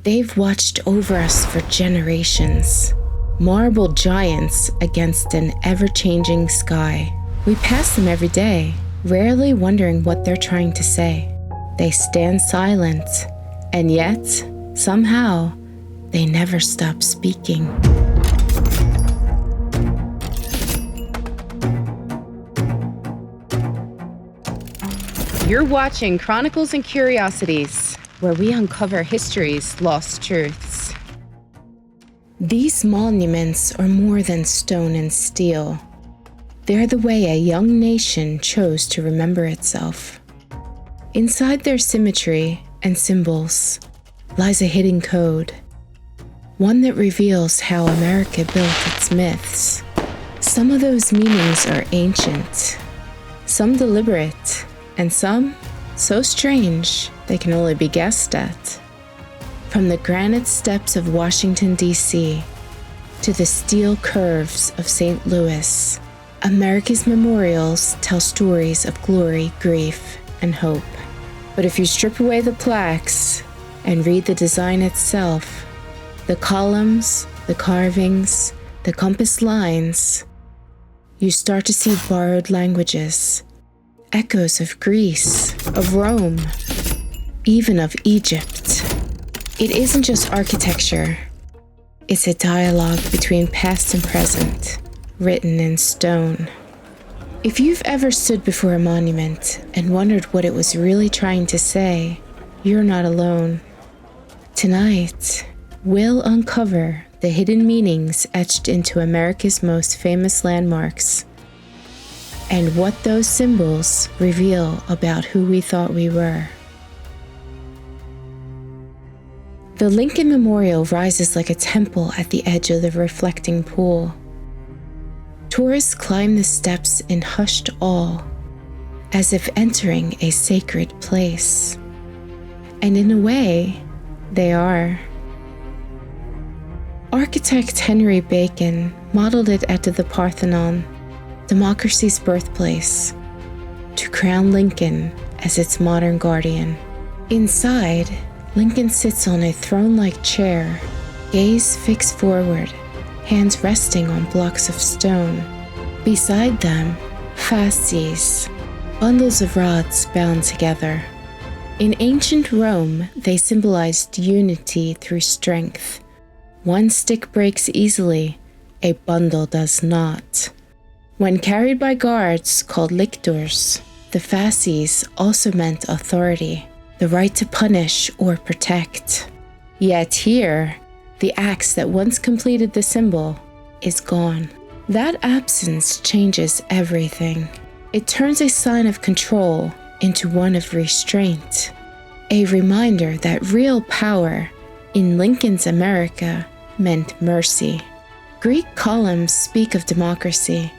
They've watched over us for generations. Marble giants against an ever-changing sky. We pass them every day, rarely wondering what they're trying to say. They stand silent, and yet, somehow, they never stop speaking. You're watching Chronicles and Curiosities, where we uncover history's lost truths. These monuments are more than stone and steel. They're the way a young nation chose to remember itself. Inside their symmetry and symbols lies a hidden code, one that reveals how America built its myths. Some of those meanings are ancient, some deliberate, and some so strange they can only be guessed at. From the granite steps of Washington, D.C., to the steel curves of St. Louis, America's memorials tell stories of glory, grief, and hope. But if you strip away the plaques and read the design itself, the columns, the carvings, the compass lines, you start to see borrowed languages, echoes of Greece, of Rome, even of Egypt. It isn't just architecture. It's a dialogue between past and present, written in stone. If you've ever stood before a monument and wondered what it was really trying to say, you're not alone. Tonight, we'll uncover the hidden meanings etched into America's most famous landmarks, and what those symbols reveal about who we thought we were. The Lincoln Memorial rises like a temple at the edge of the reflecting pool. Tourists climb the steps in hushed awe, as if entering a sacred place. And in a way, they are. Architect Henry Bacon modeled it after the Parthenon, democracy's birthplace, to crown Lincoln as its modern guardian. Inside, Lincoln sits on a throne-like chair, gaze fixed forward, hands resting on blocks of stone. Beside them, fasces, bundles of rods bound together. In ancient Rome, they symbolized unity through strength. One stick breaks easily, a bundle does not. When carried by guards called lictors, the fasces also meant authority, the right to punish or protect. Yet here, the axe that once completed the symbol is gone. That absence changes everything. It turns a sign of control into one of restraint, a reminder that real power in Lincoln's America meant mercy. Greek columns speak of democracy,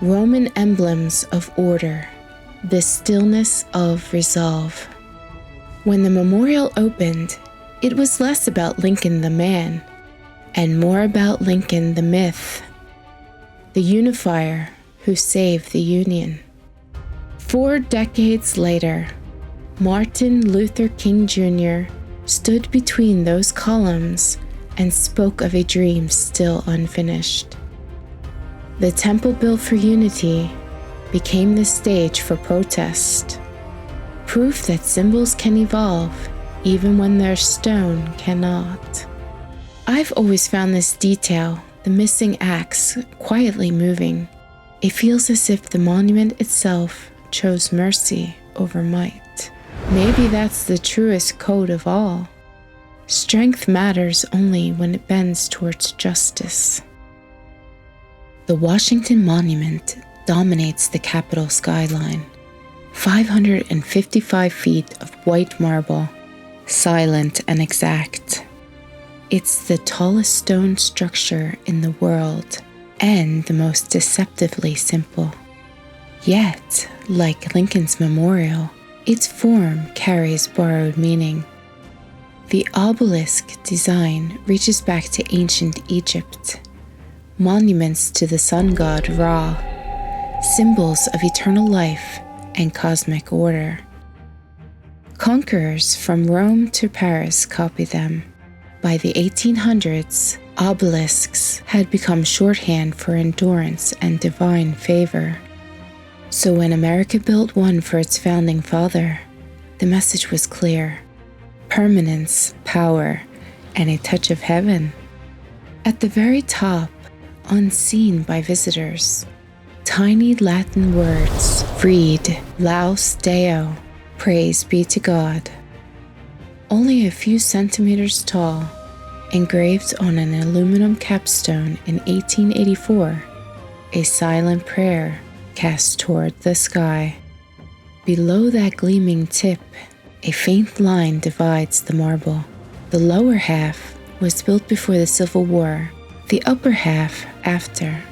Roman emblems of order, the stillness of resolve. When the memorial opened, it was less about Lincoln the man, and more about Lincoln the myth, the unifier who saved the Union. 4 decades later, Martin Luther King Jr. stood between those columns and spoke of a dream still unfinished. The temple built for unity became the stage for protest, proof that symbols can evolve even when their stone cannot. I've always found this detail, the missing axe, quietly moving. It feels as if the monument itself chose mercy over might. Maybe that's the truest code of all. Strength matters only when it bends towards justice. The Washington Monument dominates the Capitol skyline. 555 feet of white marble, silent and exact. It's the tallest stone structure in the world and the most deceptively simple. Yet, like Lincoln's memorial, its form carries borrowed meaning. The obelisk design reaches back to ancient Egypt, monuments to the sun god Ra, symbols of eternal life and cosmic order. Conquerors from Rome to Paris copied them. By the 1800s, obelisks had become shorthand for endurance and divine favor. So when America built one for its founding father, the message was clear: permanence, power, and a touch of heaven. At the very top, unseen by visitors, tiny Latin words read Laus Deo, praise be to God. Only a few centimeters tall, engraved on an aluminum capstone in 1884, a silent prayer cast toward the sky. Below that gleaming tip, a faint line divides the marble. The lower half was built before the Civil War, the upper half after.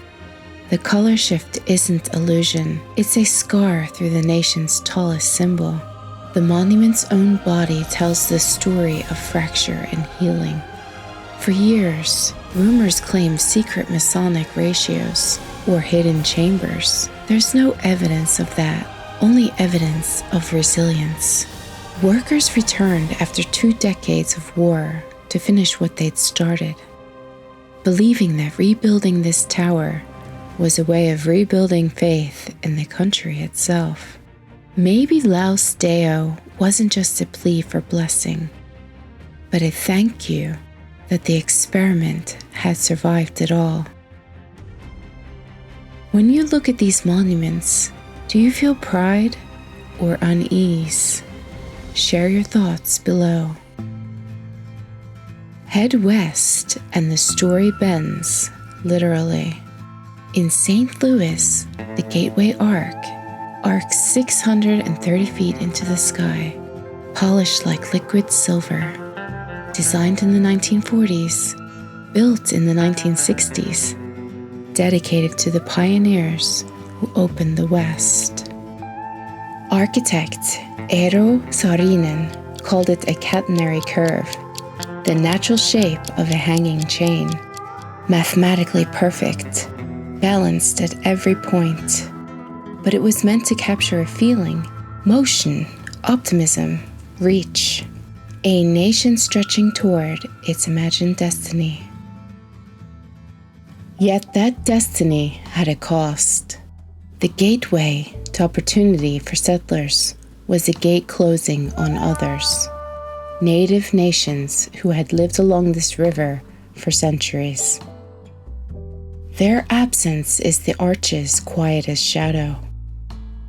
The color shift isn't illusion, it's a scar through the nation's tallest symbol. The monument's own body tells the story of fracture and healing. For years, rumors claimed secret Masonic ratios or hidden chambers. There's no evidence of that, only evidence of resilience. Workers returned after 2 decades of war to finish what they'd started, believing that rebuilding this tower was a way of rebuilding faith in the country itself. Maybe Laus Deo wasn't just a plea for blessing, but a thank you that the experiment had survived it all. When you look at these monuments, do you feel pride or unease? Share your thoughts below. Head west and the story bends, literally. In St. Louis, the Gateway Arch arcs 630 feet into the sky, polished like liquid silver. Designed in the 1940s, built in the 1960s, dedicated to the pioneers who opened the West. Architect Eero Saarinen called it a catenary curve, the natural shape of a hanging chain, mathematically perfect, balanced at every point. But it was meant to capture a feeling, motion, optimism, reach, a nation stretching toward its imagined destiny. Yet that destiny had a cost. The gateway to opportunity for settlers was a gate closing on others, native nations who had lived along this river for centuries. Their absence is the arch's quietest shadow.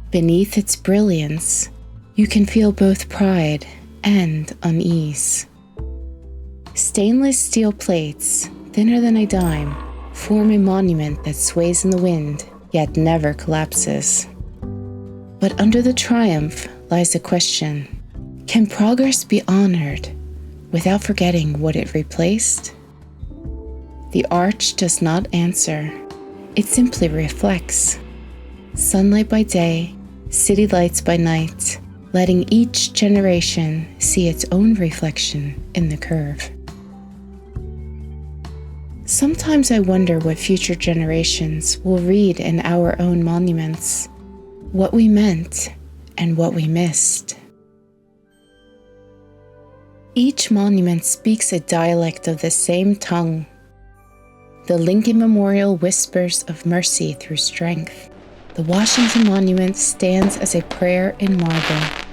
Beneath its brilliance, you can feel both pride and unease. Stainless steel plates, thinner than a dime, form a monument that sways in the wind, yet never collapses. But under the triumph lies a question: can progress be honored without forgetting what it replaced? The arch does not answer. It simply reflects. Sunlight by day, city lights by night, letting each generation see its own reflection in the curve. Sometimes I wonder what future generations will read in our own monuments, what we meant and what we missed. Each monument speaks a dialect of the same tongue. The Lincoln Memorial whispers of mercy through strength. The Washington Monument stands as a prayer in marble.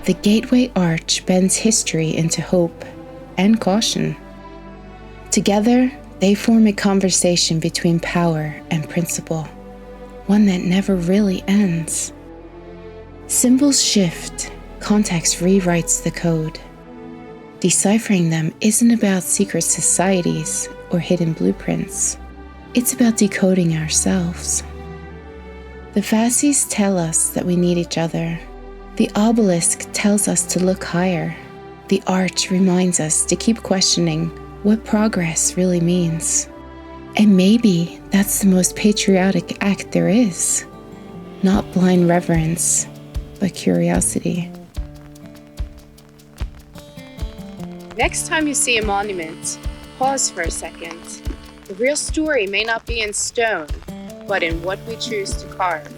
The Gateway Arch bends history into hope and caution. Together, they form a conversation between power and principle, one that never really ends. Symbols shift, context rewrites the code. Deciphering them isn't about secret societies or hidden blueprints. It's about decoding ourselves. The fasces tell us that we need each other. The obelisk tells us to look higher. The arch reminds us to keep questioning what progress really means. And maybe that's the most patriotic act there is. Not blind reverence, but curiosity. Next time you see a monument, pause for a second. The real story may not be in stone, but in what we choose to carve.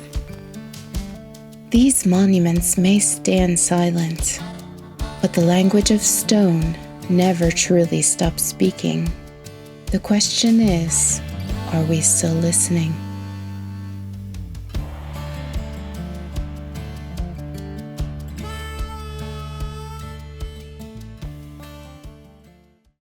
These monuments may stand silent, But the language of stone never truly stops speaking. The question is, are we still listening?